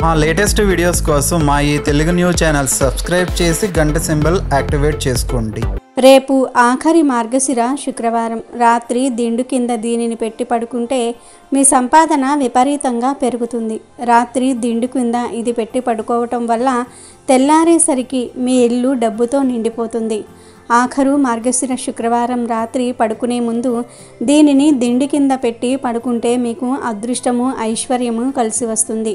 మా latest videos కోసం మా ఈ తెలుగు న్యూస్ ఛానల్ సబ్స్క్రైబ్ చేసి గంట సింబల్ యాక్టివేట్ చేసుకోండి. రేపు ఆఖరి మార్గశిర శుక్రవారం రాత్రి దిండు కింద దీనిని పెట్టి పడుకుంటే మీ సంపాదన విపరీతంగా పెరుగుతుంది. రాత్రి దిండు కింద ఇది పెట్టి పడుకోవటం వల్ల తెల్లారేసరికి మీ ఇల్లు డబ్బుతో నిండిపోతుంది. ఆఖరు మార్గశిర శుక్రవారం రాత్రి పడుకునే ముందు దీనిని దిండు కింద పెట్టి పడుకుంటే మీకు అదృష్టము ఐశ్వర్యము కలిసి వస్తుంది.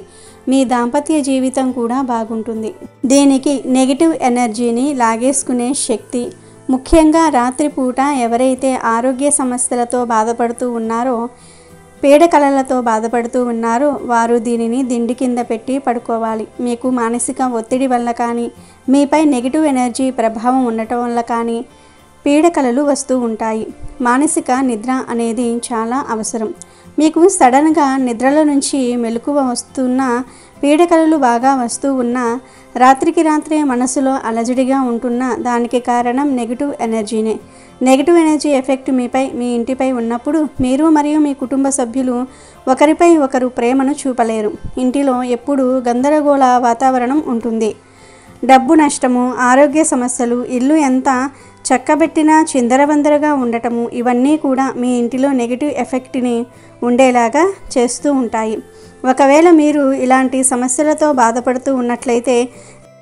మీ దాంపత్య జీవితం కూడా బాగుంటుంది. దీనికి నెగిటివ్ ఎనర్జీని లాగేసుకునే శక్తి. ముఖ్యంగా రాత్రిపూట ఎవరైతే ఆరోగ్య సమస్యలతో బాధపడుతూ ఉన్నారో, పీడకలలతో బాధపడుతూ ఉన్నారో వారు దీనిని దిండు కింద పెట్టి పడుకోవాలి. మీకు మానసిక ఒత్తిడి వల్ల కానీ, మీపై నెగిటివ్ ఎనర్జీ ప్రభావం ఉండటం వల్ల కానీ పీడకలలు వస్తూ ఉంటాయి. మానసిక నిద్ర అనేది చాలా అవసరం. మీకు సడన్గా నిద్రల నుంచి మెలకువ వస్తున్నా, పీడకలలు బాగా వస్తూ ఉన్నా, రాత్రికి రాత్రే మనసులో అలజడిగా ఉంటున్నా దానికి కారణం నెగిటివ్ ఎనర్జీనే. నెగిటివ్ ఎనర్జీ ఎఫెక్ట్ మీపై, మీ ఇంటిపై ఉన్నప్పుడు మీరు మరియు మీ కుటుంబ సభ్యులు ఒకరిపై ఒకరు ప్రేమను చూపలేరు. ఇంటిలో ఎప్పుడూ గందరగోళ వాతావరణం ఉంటుంది. డబ్బు నష్టము, ఆరోగ్య సమస్యలు, ఇల్లు ఎంత చక్కబెట్టినా చిందరవందరగా ఉండటము, ఇవన్నీ కూడా మీ ఇంటిలో నెగిటివ్ ఎఫెక్ట్ని ఉండేలాగా చేస్తూ ఉంటాయి. ఒకవేళ మీరు ఇలాంటి సమస్యలతో బాధపడుతూ ఉన్నట్లయితే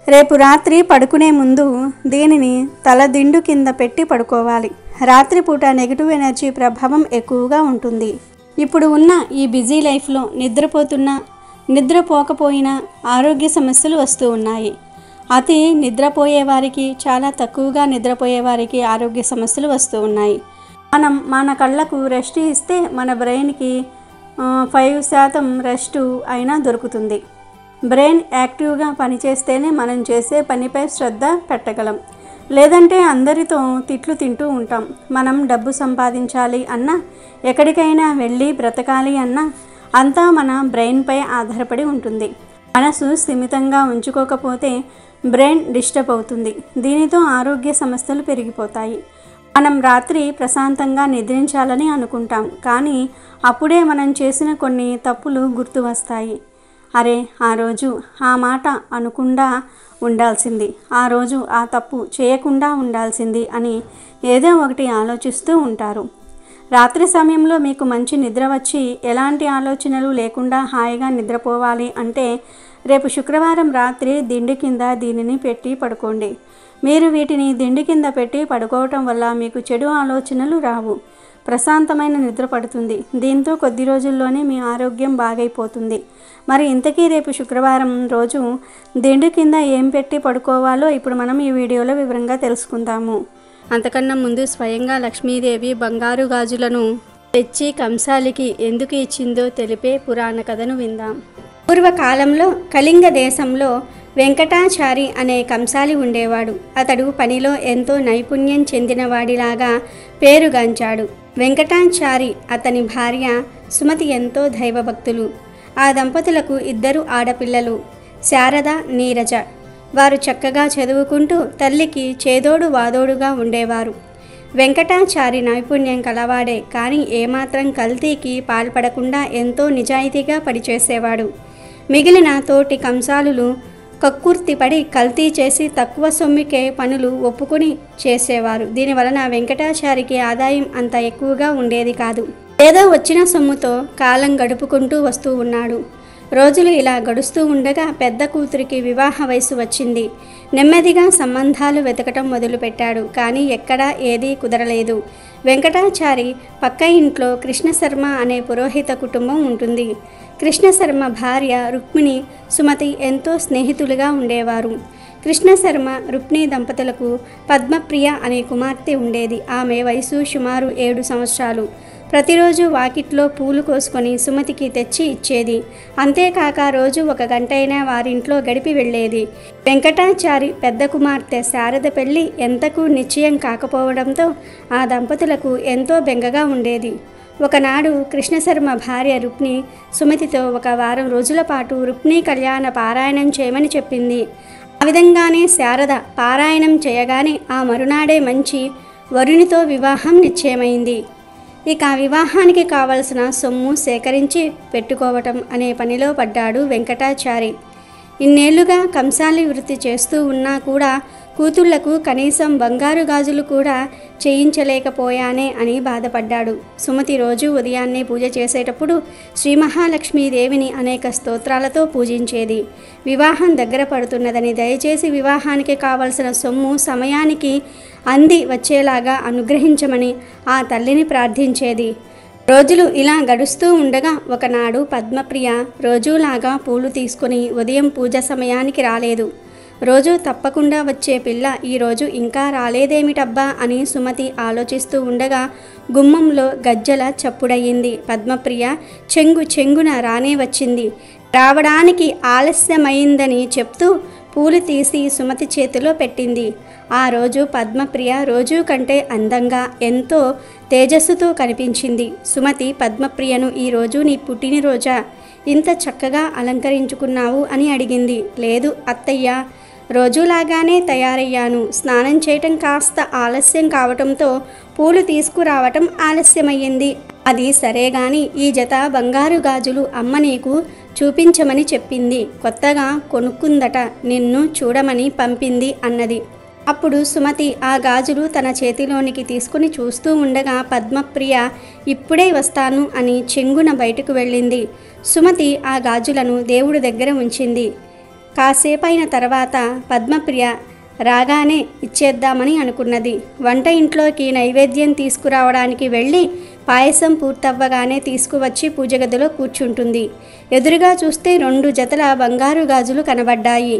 రేపు రాత్రి పడుకునే ముందు దీనిని తల దిండు కింద పెట్టి పడుకోవాలి. రాత్రిపూట నెగిటివ్ ఎనర్జీ ప్రభావం ఎక్కువగా ఉంటుంది. ఇప్పుడు ఉన్న ఈ బిజీ లైఫ్లో నిద్రపోకపోయినా ఆరోగ్య సమస్యలు వస్తూ ఉన్నాయి. అతి నిద్రపోయే వారికి, చాలా తక్కువగా నిద్రపోయే వారికి ఆరోగ్య సమస్యలు వస్తూ ఉన్నాయి. మన కళ్ళకు రెస్ట్ ఇస్తే మన బ్రెయిన్కి 5% రెస్ట్ అయినా దొరుకుతుంది. బ్రెయిన్ యాక్టివ్గా పనిచేస్తేనే మనం చేసే పనిపై శ్రద్ధ పెట్టగలం. లేదంటే అందరితో తిట్లు తింటూ ఉంటాం. మనం డబ్బు సంపాదించాలి అన్నా, ఎక్కడికైనా వెళ్ళి బ్రతకాలి అన్నా అంతా మన బ్రెయిన్పై ఆధారపడి ఉంటుంది. మనసు స్థిమితంగా ఉంచుకోకపోతే బ్రెయిన్ డిస్టర్బ్ అవుతుంది. దీనితో ఆరోగ్య సమస్యలు పెరిగిపోతాయి. మనం రాత్రి ప్రశాంతంగా నిద్రించాలని అనుకుంటాం, కానీ అప్పుడే మనం చేసిన కొన్ని తప్పులు గుర్తు వస్తాయి. అరే, ఆ రోజు ఆ మాట అనకుండా ఉండాల్సింది, ఆ రోజు ఆ తప్పు చేయకుండా ఉండాల్సింది అని ఏదో ఒకటి ఆలోచిస్తూ ఉంటారు. రాత్రి సమయంలో మీకు మంచి నిద్ర వచ్చి ఎలాంటి ఆలోచనలు లేకుండా హాయిగా నిద్రపోవాలి అంటే రేపు శుక్రవారం రాత్రి దిండు కింద దీనిని పెట్టి పడుకోండి. మీరు వీటిని దిండు కింద పెట్టి పడుకోవటం వల్ల మీకు చెడు ఆలోచనలు రావు. ప్రశాంతమైన నిద్ర పడుతుంది. దీంతో కొద్ది రోజుల్లోనే మీ ఆరోగ్యం బాగైపోతుంది. మరి ఇంతకీ రేపు శుక్రవారం రోజు దిండు కింద ఏం పెట్టి పడుకోవాలో ఇప్పుడు మనం ఈ వీడియోలో వివరంగా తెలుసుకుందాము. అంతకన్నా ముందు స్వయంగా లక్ష్మీదేవి బంగారు గాజులను తెచ్చి కంసాలికి ఎందుకు ఇచ్చిందో తెలిపే పురాణ కథను విందాం. పూర్వకాలంలో కళింగ దేశంలో వెంకటాచారి అనే కంసాలి ఉండేవాడు. అతడు పనిలో ఎంతో నైపుణ్యం చెందినవాడిలాగా పేరుగాంచాడు. వెంకటాచారి అతని భార్య సుమతి ఎంతో దైవభక్తులు. ఆ దంపతులకు 2 ఆడపిల్లలు, శారద, నీరజ. వారు చక్కగా చదువుకుంటూ తల్లికి చేదోడు వాదోడుగా ఉండేవారు. వెంకటాచారి నైపుణ్యం కలవాడే, కానీ ఏమాత్రం కల్తీకి పాల్పడకుండా ఎంతో నిజాయితీగా పనిచేసేవాడు. మిగిలిన తోటి కంసాలులు కక్కుర్తిపడి కల్తీ చేసి తక్కువ సొమ్ముకే పనులు ఒప్పుకొని చేసేవారు. దీనివలన వెంకటాచారికి ఆదాయం అంత ఎక్కువగా ఉండేది కాదు. ఏదో వచ్చిన సొమ్ముతో కాలం గడుపుకుంటూ వస్తూ ఉన్నాడు. రోజులు ఇలా గడుస్తూ ఉండగా పెద్ద కూతురికి వివాహ వయసు వచ్చింది. నెమ్మదిగా సంబంధాలు వెతకటం మొదలుపెట్టాడు. కానీ ఎక్కడా ఏదీ కుదరలేదు. వెంకటాచారి పక్క ఇంట్లో కృష్ణశర్మ అనే పురోహిత కుటుంబం ఉంటుంది. కృష్ణశర్మ భార్య రుక్మిణి, సుమతి ఎంతో స్నేహితులుగా ఉండేవారు. కృష్ణశర్మ, రుక్మిణి దంపతులకు పద్మప్రియ అనే కుమార్తె ఉండేది. ఆమె వయసు సుమారు 7 సంవత్సరాలు. ప్రతిరోజు వాకిట్లో పూలు కోసుకొని సుమతికి తెచ్చి ఇచ్చేది. అంతేకాక రోజు 1 గంటైనా వారింట్లో గడిపి వెళ్ళేది. వెంకటాచారి పెద్ద కుమార్తె శారద పెళ్లి ఎంతకు నిశ్చయం కాకపోవడంతో ఆ దంపతులకు ఎంతో బెంగగా ఉండేది. ఒకనాడు కృష్ణశర్మ భార్య రుక్మిణి సుమతితో 1 వారం రోజుల పాటు రుక్మిణి కళ్యాణ పారాయణం చేయమని చెప్పింది. ఆ విధంగానే శారద పారాయణం చేయగానే ఆ మరునాడే మంచి వరునితో వివాహం నిశ్చయమైంది. ఇక వివాహానికి కావలసిన సొమ్ము సేకరించి పెట్టుకోవటం అనే పనిలో పడ్డాడు వెంకటాచారి. ఇన్నేళ్లుగా కంసాలి వృత్తి చేస్తూ ఉన్నా కూడా కూతుళ్లకు కనీసం బంగారు గాజులు కూడా చేయించలేకపోయానే అని బాధపడ్డాడు. సుమతి రోజు ఉదయాన్నే పూజ చేసేటప్పుడు శ్రీ మహాలక్ష్మీదేవిని అనేక స్తోత్రాలతో పూజించేది. వివాహం దగ్గర పడుతున్నదని, దయచేసి వివాహానికి కావలసిన సొమ్ము సమయానికి అంది వచ్చేలాగా అనుగ్రహించమని ఆ తల్లిని ప్రార్థించేది. రోజులు ఇలా గడుస్తూ ఉండగా ఒకనాడు పద్మప్రియ రోజులాగా పూలు తీసుకుని ఉదయం పూజ సమయానికి రాలేదు. రోజు తప్పకుండా వచ్చే పిల్ల ఈరోజు ఇంకా రాలేదేమిటబ్బా అని సుమతి ఆలోచిస్తూ ఉండగా గుమ్మంలో గజ్జల చప్పుడయ్యింది. పద్మప్రియ చెంగున రానే వచ్చింది. రావడానికి ఆలస్యమైందని చెప్తూ పూలు తీసి సుమతి చేతిలో పెట్టింది. ఆ రోజు పద్మప్రియ రోజు కంటే అందంగా ఎంతో తేజస్సుతో కనిపించింది. సుమతి పద్మప్రియను ఈరోజు నీ పుట్టినరోజా, ఇంత చక్కగా అలంకరించుకున్నావు అని అడిగింది. లేదు అత్తయ్య, రోజులాగానే తయారయ్యాను. స్నానం చేయటం కాస్త ఆలస్యం కావటంతో పూలు తీసుకురావటం ఆలస్యమయ్యింది. అది సరే గాని ఈ జత బంగారు గాజులు అమ్మ నీకు చూపించమని చెప్పింది. కొత్తగా కొనుక్కుందట, నిన్ను చూడమని పంపింది అన్నది. అప్పుడు సుమతి ఆ గాజులు తన చేతిలోనికి తీసుకుని చూస్తూ ఉండగా పద్మప్రియ ఇప్పుడే వస్తాను అని చెంగున బయటకు వెళ్ళింది. సుమతి ఆ గాజులను దేవుడి దగ్గర ఉంచింది. కాసేపైన తర్వాత పద్మప్రియ రాగానే ఇచ్చేద్దామని అనుకున్నది. వంట ఇంట్లోకి నైవేద్యం తీసుకురావడానికి వెళ్ళి పాయసం పూర్తవ్వగానే తీసుకువచ్చి పూజగదిలో కూర్చుంటుంది. ఎదురుగా చూస్తే 2 జతల బంగారు గాజులు కనబడ్డాయి.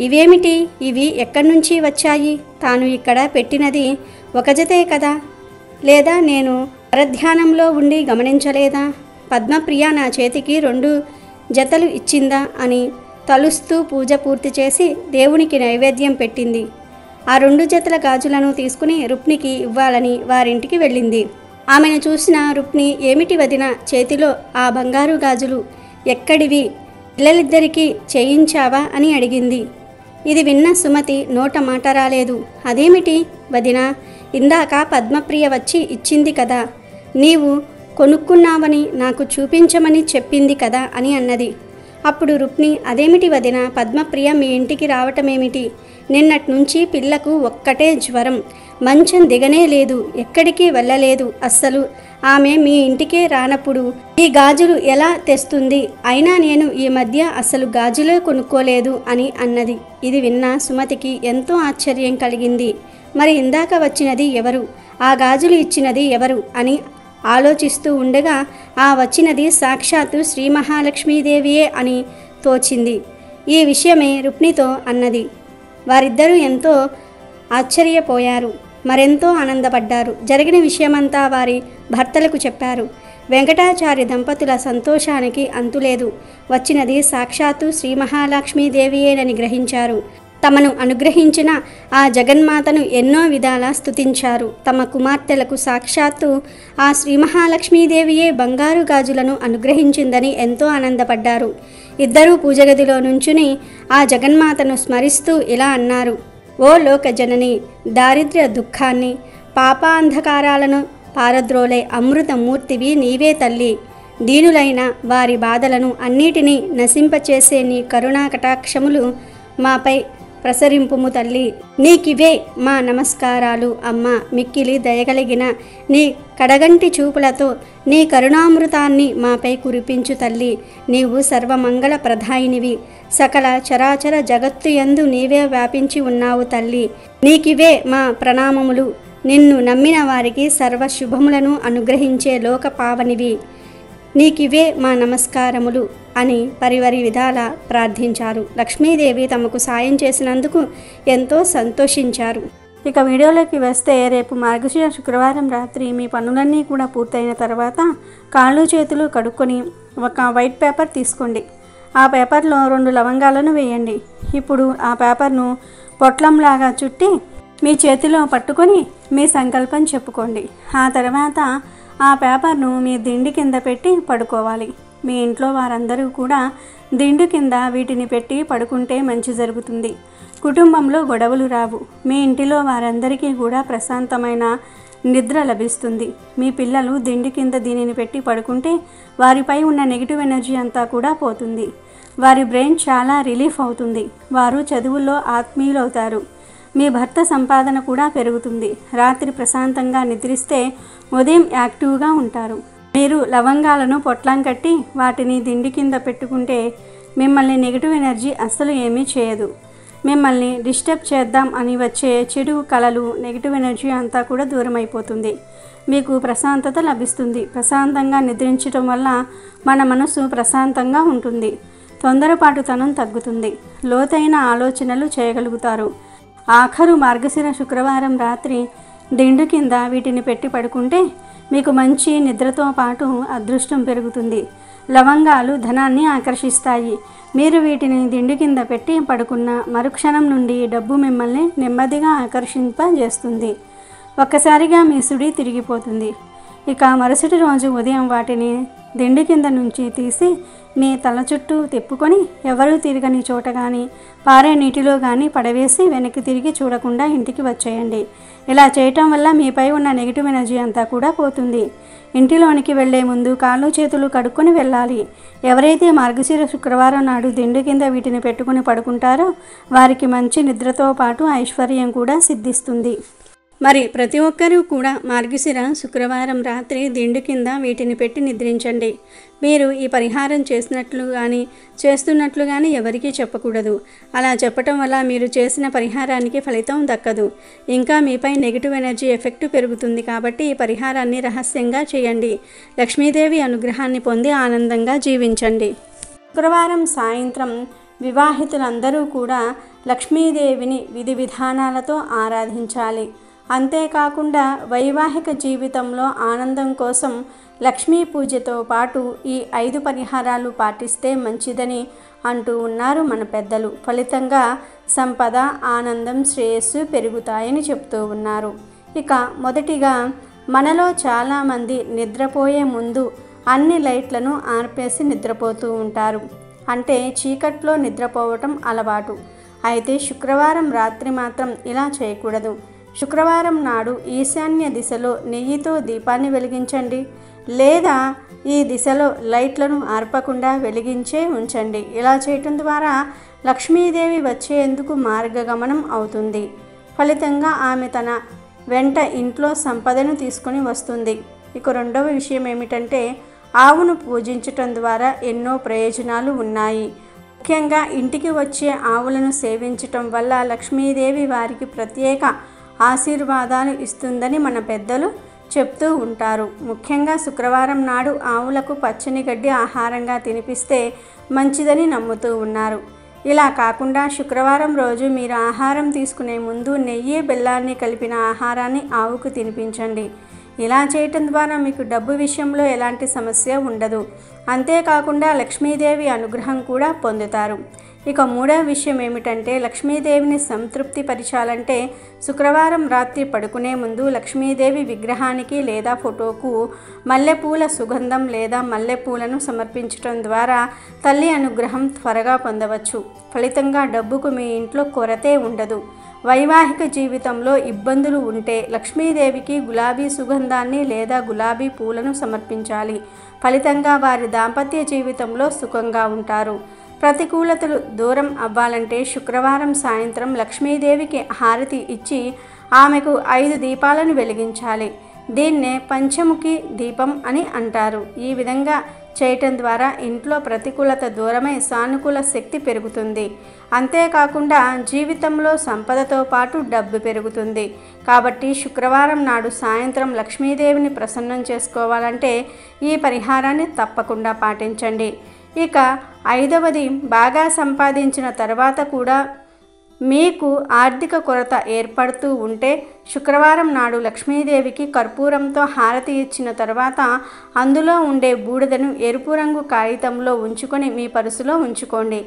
ఇవేమిటి? ఇవి ఎక్కడి నుంచి వచ్చాయి? తాను ఇక్కడ పెట్టినది ఒక జతే కదా? లేదా నేను పరధ్యానంలో ఉండి గమనించలేదా? పద్మప్రియ నా చేతికి 2 జతలు ఇచ్చిందా అని తలుస్తూ పూజ పూర్తి చేసి దేవునికి నైవేద్యం పెట్టింది. ఆ 2 జతల గాజులను తీసుకుని రుక్మిణికి ఇవ్వాలని వారింటికి వెళ్ళింది. ఆమెను చూసిన రుక్మిణి, ఏమిటి వదిన చేతిలో ఆ బంగారు గాజులు ఎక్కడివి? పిల్లలిద్దరికీ చేయించావా అని అడిగింది. ఇది విన్న సుమతి నోట మాట రాలేదు. అదేమిటి వదిన, ఇందాక పద్మప్రియ వచ్చి ఇచ్చింది కదా, నీవు కొనుక్కున్నావని నాకు చూపించమని చెప్పింది కదా అని అన్నది. అప్పుడు రుక్మిణి, అదేమిటి వదిన, పద్మప్రియ మీ ఇంటికి రావటమేమిటి? నిన్నటి నుంచి పిల్లకు ఒక్కటే జ్వరం, మంచం దిగనే లేదు, ఎక్కడికి వెళ్ళలేదు. అస్సలు ఆమె మీ ఇంటికే రానప్పుడు ఈ గాజులు ఎలా తెస్తుంది? అయినా నేను ఈ మధ్య అసలు గాజులే కొనుక్కోలేదు అని అన్నది. ఇది విన్న సుమతికి ఎంతో ఆశ్చర్యం కలిగింది. మరి ఇందాక వచ్చినది ఎవరు? ఆ గాజులు ఇచ్చినది ఎవరు అని ఆలోచిస్తూ ఉండగా ఆ వచ్చినది సాక్షాత్తు శ్రీ మహాలక్ష్మీదేవియే అని తోచింది. ఈ విషయమే రుక్మిణితో అన్నది. వారిద్దరూ ఎంతో ఆశ్చర్యపోయారు, మరెంతో ఆనందపడ్డారు. జరిగిన విషయమంతా వారి భర్తలకు చెప్పారు. వెంకటాచారి దంపతుల సంతోషానికి అంతులేదు. వచ్చినది సాక్షాత్తు శ్రీ మహాలక్ష్మీదేవియేనని గ్రహించారు. తమను అనుగ్రహించిన ఆ జగన్మాతను ఎన్నో విధాలా స్తుతించారు. తమ కుమార్తెలకు సాక్షాత్తు ఆ శ్రీ మహాలక్ష్మీదేవియే బంగారు గాజులను అనుగ్రహించిందని ఎంతో ఆనందపడ్డారు. ఇద్దరూ పూజగదిలో నుంచుని ఆ జగన్మాతను స్మరిస్తూ ఇలా అన్నారు. ఓ లోక జనని, దారిద్ర్య దుఃఖాన్ని పాపాంధకారాలను పారద్రోలే అమృతమూర్తివి నీవే తల్లి. దీనులైన వారి బాధలను అన్నిటినీ నశింపచేసే నీ కరుణా కటాక్షములు మాపై ప్రసరింపుము తల్లి. నీకివే మా నమస్కారాలు అమ్మ. మిక్కిలి దయగలిగిన నీ కడగంటి చూపులతో నీ కరుణామృతాన్ని మాపై కురిపించు తల్లి. నీవు సర్వమంగళ ప్రధాయినివి. సకల చరాచర జగత్తు యందు నీవే వ్యాపించి ఉన్నావు తల్లి. నీకివే మా ప్రణామములు. నిన్ను నమ్మిన వారికి సర్వ శుభములను అనుగ్రహించే లోక పావనివి. నీకివే మా నమస్కారములు అని పరివరి విధాల ప్రార్థించారు. లక్ష్మీదేవి తమకు సాయం చేసినందుకు ఎంతో సంతోషించారు. ఇక వీడియోలోకి వస్తే, రేపు మార్గశిర శుక్రవారం రాత్రి మీ పనులన్నీ కూడా పూర్తయిన తర్వాత కాళ్ళు చేతులు కడుక్కొని ఒక వైట్ పేపర్ తీసుకోండి. ఆ పేపర్లో 2 లవంగాలను వేయండి. ఇప్పుడు ఆ పేపర్ను పొట్లంలాగా చుట్టి మీ చేతిలో పట్టుకొని మీ సంకల్పం చెప్పుకోండి. ఆ తర్వాత ఆ పేపర్ను మీ దిండి కింద పెట్టి పడుకోవాలి. మీ ఇంట్లో వారందరూ కూడా దిండు కింద వీటిని పెట్టి పడుకుంటే మంచి జరుగుతుంది. కుటుంబంలో గొడవలు రావు. మీ ఇంటిలో వారందరికీ కూడా ప్రశాంతమైన నిద్ర లభిస్తుంది. మీ పిల్లలు దిండు కింద దీనిని పెట్టి పడుకుంటే వారిపై ఉన్న నెగిటివ్ ఎనర్జీ అంతా కూడా పోతుంది. వారి బ్రెయిన్ చాలా రిలీఫ్ అవుతుంది. వారు చదువుల్లో ఆత్మీయులవుతారు. మీ భర్త సంపాదన కూడా పెరుగుతుంది. రాత్రి ప్రశాంతంగా నిద్రిస్తే ఉదయం యాక్టివ్గా ఉంటారు. మీరు లవంగాలను పొట్లం కట్టి వాటిని దిండి కింద పెట్టుకుంటే మిమ్మల్ని నెగిటివ్ ఎనర్జీ అస్సలు ఏమీ చేయదు. మిమ్మల్ని డిస్టర్బ్ చేద్దాం అని వచ్చే చెడు కళలు, నెగిటివ్ ఎనర్జీ అంతా కూడా దూరం అయిపోతుంది. మీకు ప్రశాంతత లభిస్తుంది. ప్రశాంతంగా నిద్రించడం వల్ల మన మనసు ప్రశాంతంగా ఉంటుంది. తొందరపాటుతనం తగ్గుతుంది. లోతైన ఆలోచనలు చేయగలుగుతారు. ఆఖరు మార్గశిర శుక్రవారం రాత్రి దిండు కింద వీటిని పెట్టి పడుకుంటే మీకు మంచి నిద్రతో పాటు అదృష్టం పెరుగుతుంది. లవంగాలు ధనాన్ని ఆకర్షిస్తాయి. మీరు వీటిని దిండు కింద పెట్టి పడుకున్న మరుక్షణం నుండి డబ్బు మిమ్మల్ని నెమ్మదిగా ఆకర్షింపజేస్తుంది. ఒక్కసారిగా మీ సుడి తిరిగిపోతుంది. ఇక మరుసటి రోజు ఉదయం వాటిని దిండు కింద నుంచి తీసి మీ తల చుట్టూ తిప్పుకొని ఎవరూ తిరగని చోట కానీ పారే నీటిలో కానీ పడవేసి వెనక్కి తిరిగి చూడకుండా ఇంటికి వచ్చేయండి. ఇలా చేయటం వల్ల మీపై ఉన్న నెగిటివ్ ఎనర్జీ అంతా కూడా పోతుంది. ఇంటిలోనికి వెళ్లే ముందు కాళ్ళు చేతులు కడుక్కొని వెళ్ళాలి. ఎవరైతే మార్గశిర శుక్రవారం నాడు దిండు కింద వీటిని పెట్టుకుని పడుకుంటారో వారికి మంచి నిద్రతో పాటు ఐశ్వర్యం కూడా సిద్ధిస్తుంది. మరి ప్రతి ఒక్కరూ కూడా మార్గశిర శుక్రవారం రాత్రి దిండు కింద వీటిని పెట్టి నిద్రించండి. మీరు ఈ పరిహారం చేస్తున్నట్లు కానీ ఎవరికీ చెప్పకూడదు. అలా చెప్పటం వల్ల మీరు చేసిన పరిహారానికి ఫలితం దక్కదు. ఇంకా మీపై నెగిటివ్ ఎనర్జీ ఎఫెక్ట్ పెరుగుతుంది. కాబట్టి ఈ పరిహారాన్ని రహస్యంగా చేయండి. లక్ష్మీదేవి అనుగ్రహాన్ని పొంది ఆనందంగా జీవించండి. శుక్రవారం సాయంత్రం వివాహితులందరూ కూడా లక్ష్మీదేవిని విధి విధానాలతో ఆరాధించాలి. అంతేకాకుండా వైవాహిక జీవితంలో ఆనందం కోసం లక్ష్మీ పూజతో పాటు ఈ 5 పరిహారాలు పాటిస్తే మంచిదని అంటూ ఉన్నారు మన పెద్దలు. ఫలితంగా సంపద, ఆనందం, శ్రేయస్సు పెరుగుతాయని చెప్తూ ఉన్నారు. ఇక మొదటిగా మనలో చాలామంది నిద్రపోయే ముందు అన్ని లైట్లను ఆర్పేసి నిద్రపోతూ ఉంటారు. అంటే చీకట్లో నిద్రపోవటం అలవాటు. అయితే శుక్రవారం రాత్రి మాత్రం ఇలా చేయకూడదు. శుక్రవారం నాడు ఈశాన్య దిశలో నెయ్యితో దీపాన్ని వెలిగించండి. లేదా ఈ దిశలో లైట్లను ఆర్పకుండా వెలిగించే ఉంచండి. ఇలా చేయటం ద్వారా లక్ష్మీదేవి వచ్చేందుకు మార్గగమనం అవుతుంది. ఫలితంగా ఆమె తన వెంట ఇంట్లో సంపదను తీసుకొని వస్తుంది. ఇక రెండవ విషయం ఏమిటంటే ఆవును పూజించటం ద్వారా ఎన్నో ప్రయోజనాలు ఉన్నాయి. ముఖ్యంగా ఇంటికి వచ్చే ఆవులను సేవించటం వల్ల లక్ష్మీదేవి వారికి ప్రత్యేక ఆశీర్వాదాలు ఇస్తుందని మన పెద్దలు చెప్తూ ఉంటారు. ముఖ్యంగా శుక్రవారం నాడు ఆవులకు పచ్చని గడ్డి ఆహారంగా తినిపిస్తే మంచిదని నమ్ముతూ ఉన్నారు. ఇలా కాకుండా శుక్రవారం రోజు మీరు ఆహారం తీసుకునే ముందు నెయ్యి, బెల్లాన్ని కలిపిన ఆహారాన్ని ఆవుకు తినిపించండి. ఇలా చేయటం ద్వారా మీకు డబ్బు విషయంలో ఎలాంటి సమస్య ఉండదు. అంతేకాకుండా లక్ష్మీదేవి అనుగ్రహం కూడా పొందుతారు. ఇక మూడవ విషయం ఏమిటంటే లక్ష్మీదేవిని సంతృప్తి పరచాలంటే శుక్రవారం రాత్రి పడుకునే ముందు లక్ష్మీదేవి విగ్రహానికి లేదా ఫోటోకు మల్లెపూల సుగంధం లేదా మల్లెపూలను సమర్పించడం ద్వారా తల్లి అనుగ్రహం త్వరగా పొందవచ్చు. ఫలితంగా డబ్బుకు మీ ఇంట్లో కొరతే ఉండదు. వైవాహిక జీవితంలో ఇబ్బందులు ఉంటే లక్ష్మీదేవికి గులాబీ సుగంధాన్ని లేదా గులాబీ పూలను సమర్పించాలి. ఫలితంగా వారి దాంపత్య జీవితంలో సుఖంగా ఉంటారు. ప్రతికూలతలు దూరం అవ్వాలంటే శుక్రవారం సాయంత్రం లక్ష్మీదేవికి హారతి ఇచ్చి ఆమెకు 5 దీపాలను వెలిగించాలి. దీన్నే పంచముఖి దీపం అని అంటారు. ఈ విధంగా చేయటం ద్వారా ఇంట్లో ప్రతికూలత దూరమై సానుకూల శక్తి పెరుగుతుంది. అంతేకాకుండా జీవితంలో సంపదతో పాటు డబ్బు పెరుగుతుంది. కాబట్టి శుక్రవారం నాడు సాయంత్రం లక్ష్మీదేవిని ప్రసన్నం చేసుకోవాలంటే ఈ పరిహారాన్ని తప్పకుండా పాటించండి. ఇక 5వది, బాగా సంపాదించిన తర్వాత కూడా మీకు ఆర్థిక కొరత ఏర్పడుతూ ఉంటే శుక్రవారం నాడు లక్ష్మీదేవికి కర్పూరంతో హారతి ఇచ్చిన తర్వాత అందులో ఉండే బూడిదను ఎరుపు రంగు కాగితంలో ఉంచుకొని మీ పర్సులో ఉంచుకోండి.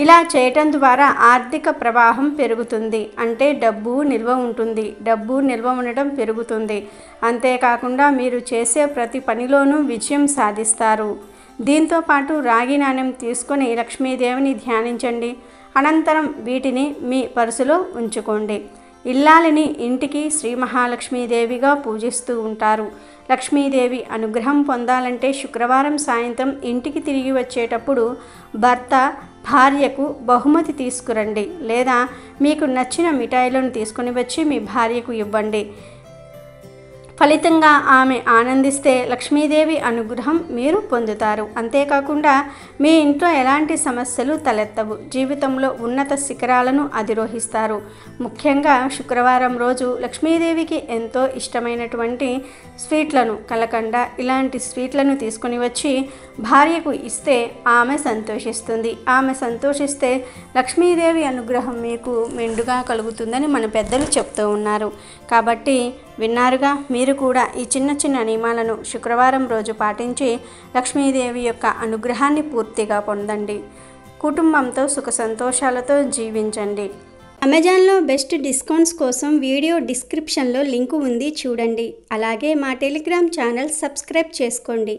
ఇలా చేయటం ద్వారా ఆర్థిక ప్రవాహం పెరుగుతుంది. అంటే డబ్బు నిల్వ ఉంటుంది. డబ్బు నిల్వ ఉండటం పెరుగుతుంది. అంతేకాకుండా మీరు చేసే ప్రతి పనిలోనూ విజయం సాధిస్తారు. దీంతో పాటు రాగి నాణెం తీసుకొని లక్ష్మీదేవిని ధ్యానించండి. అనంతరం వీటిని మీ పర్సులో ఉంచుకోండి. ఇల్లాలిని ఇంటికి శ్రీ మహాలక్ష్మీదేవిగా పూజిస్తూ ఉంటారు. లక్ష్మీదేవి అనుగ్రహం పొందాలంటే శుక్రవారం సాయంత్రం ఇంటికి తిరిగి వచ్చేటప్పుడు భర్త భార్యకు బహుమతి తీసుకురండి, లేదా మీకు నచ్చిన మిఠాయిలను తీసుకుని వచ్చి మీ భార్యకు ఇవ్వండి. ఫలితంగా ఆమె ఆనందిస్తే లక్ష్మీదేవి అనుగ్రహం మీరు పొందుతారు. అంతేకాకుండా మీ ఇంట్లో ఎలాంటి సమస్యలు తలెత్తవు, జీవితంలో ఉన్నత శిఖరాలను అధిరోహిస్తారు. ముఖ్యంగా శుక్రవారం రోజు లక్ష్మీదేవికి ఎంతో ఇష్టమైనటువంటి స్వీట్లను, కలకండ ఇలాంటి స్వీట్లను తీసుకుని వచ్చి భార్యకు ఇస్తే ఆమె సంతోషిస్తుంది. ఆమె సంతోషిస్తే లక్ష్మీదేవి అనుగ్రహం మీకు మెండుగా కలుగుతుందని మన పెద్దలు చెప్తూ ఉన్నారు. కాబట్టి విన్నారుగా, మీరు కూడా ఈ చిన్న చిన్న నియమాలను శుక్రవారం రోజు పాటించి లక్ష్మీదేవి యొక్క అనుగ్రహాన్ని పూర్తిగా పొందండి. కుటుంబంతో సుఖ సంతోషాలతో జీవించండి. అమెజాన్లో బెస్ట్ డిస్కౌంట్స్ కోసం వీడియో డిస్క్రిప్షన్లో లింకు ఉంది, చూడండి. అలాగే మా టెలిగ్రామ్ ఛానల్ సబ్స్క్రైబ్ చేసుకోండి.